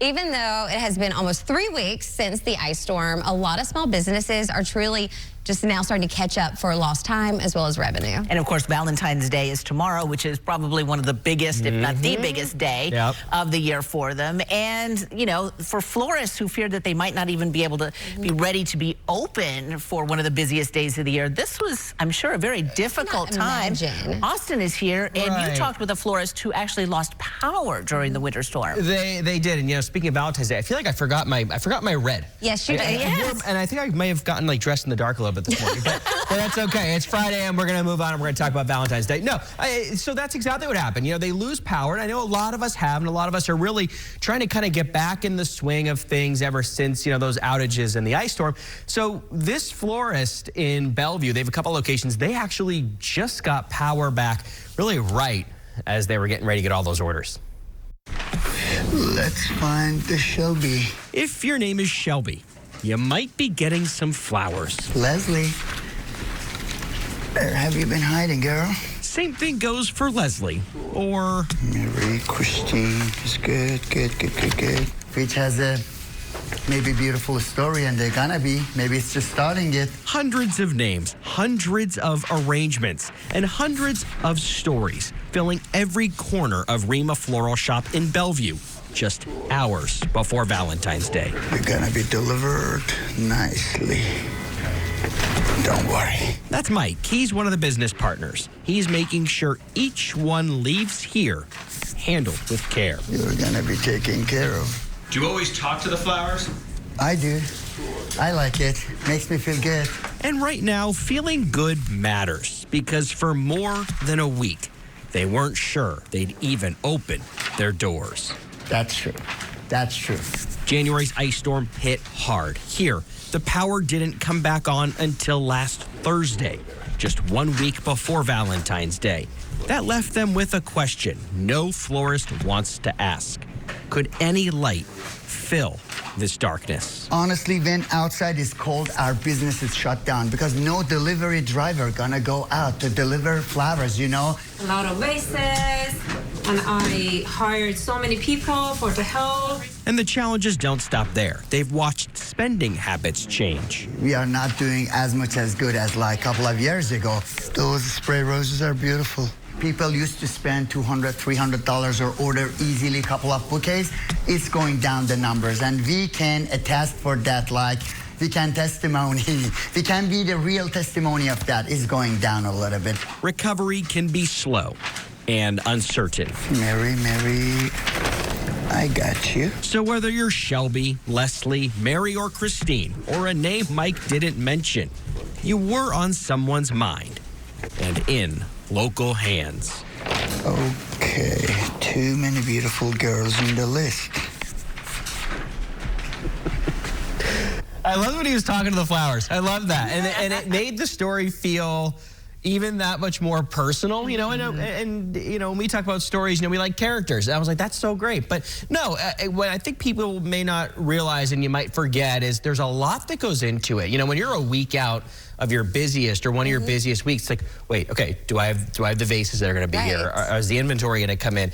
Even though it has been almost 3 weeks since the ice storm, a lot of small businesses are truly just now starting to catch up for lost time as well as revenue. And of course, Valentine's Day is tomorrow, which is probably one of the biggest, if not the biggest day of the year for them. And, you know, for florists who feared that they might not even be able to be ready to be open for one of the busiest days of the year, this was, I'm sure, a very difficult time. Austin is here, and you talked with a florist who actually lost power during the winter storm. They did, and you know, speaking of Valentine's Day, I feel like I forgot my red. Yes, you did. And I think I may have gotten like dressed in the dark a little bit this morning, but that's okay. It's Friday, and we're gonna move on, and we're gonna talk about Valentine's Day. No, so that's exactly what happened. You know, they lose power, and I know a lot of us have, and a lot of us are really trying to kind of get back in the swing of things ever since, you know, those outages and the ice storm. So this florist in Bellevue, they have a couple locations. They actually just got power back really right as they were getting ready to get all those orders. Let's find the Shelby. If your name is Shelby, you might be getting some flowers. Leslie, where have you been hiding, girl? Same thing goes for Leslie, or Mary, Christine is good. Which has a maybe beautiful story, and they're gonna be. Maybe it's just starting it. Hundreds of names, hundreds of arrangements, and hundreds of stories filling every corner of Reema Floral Shop in Bellevue, just hours before Valentine's Day. They're gonna be delivered nicely. Don't worry. That's Mike. He's one of the business partners. He's making sure each one leaves here handled with care. You're gonna be taken care of. Do you always talk to the flowers? I do. I like it. Makes me feel good. And right now, feeling good matters, because for more than a week, they weren't sure they'd even open their doors. That's true. That's true. January's ice storm hit hard. Here, the power didn't come back on until last Thursday, just 1 week before Valentine's Day. That left them with a question no florist wants to ask. Could any light fill this darkness? Honestly, when outside is cold, our business is shut down because no delivery driver gonna go out to deliver flowers, you know? A lot of vases, and I hired so many people for the help. And the challenges don't stop there. They've watched spending habits change. We are not doing as much as good as like a couple of years ago. Those spray roses are beautiful. People used to spend $200, $300 or order easily a couple of bouquets. It's going down the numbers, and we can attest for that. Like, we can testimony. We can be the real testimony of that. It's going down a little bit. Recovery can be slow and uncertain. Mary, I got you. So whether you're Shelby, Leslie, Mary, or Christine, or a name Mike didn't mention, you were on someone's mind and in local hands. Okay, too many beautiful girls in the list. I love when he was talking to the flowers. I love that. And it made the story feel even that much more personal, you know, and you know, when we talk about stories, you know, we like characters. And I was like, that's so great. But no, what I think people may not realize, and you might forget, is there's a lot that goes into it. You know, when you're a week out of your busiest or one of your busiest weeks, it's like, wait, okay, do I have the vases that are going to be here? Or is the inventory going to come in?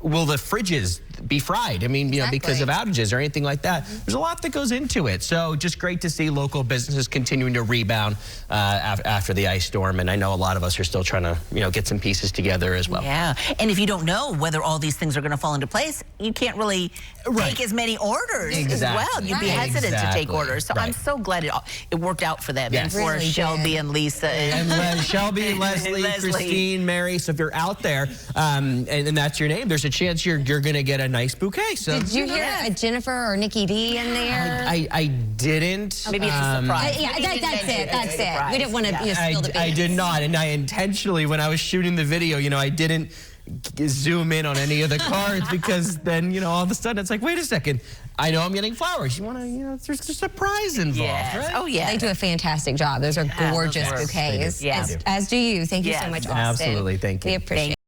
Will the fridges be fried? I mean, you know, because of outages or anything like that. There's a lot that goes into it. So just great to see local businesses continuing to rebound after the ice storm. And I know a lot of us are still trying to, you know, get some pieces together as well. Yeah, and if you don't know whether all these things are going to fall into place, you can't really take as many orders as well. You'd be hesitant to take orders. So I'm so glad it worked out for them. And for Shelby and Lisa. And Shelby, Leslie, Christine, Mary. So if you're out there and that's your name, there's a chance you're going to get a nice bouquet. So did you hear a Jennifer or Nikki D in there? I didn't. Maybe it's a surprise. Yeah, that's it. We didn't want to spill the beans. I did not, and I intentionally, when I was shooting the video, you know, I didn't zoom in on any of the cards because then, you know, all of a sudden it's like, wait a second, I know I'm getting flowers. You want to, you know, there's a surprise involved, right? Oh, yeah. They do a fantastic job. Those are gorgeous bouquets. As do you. Thank you so much, Austin. Absolutely, thank you. We appreciate it.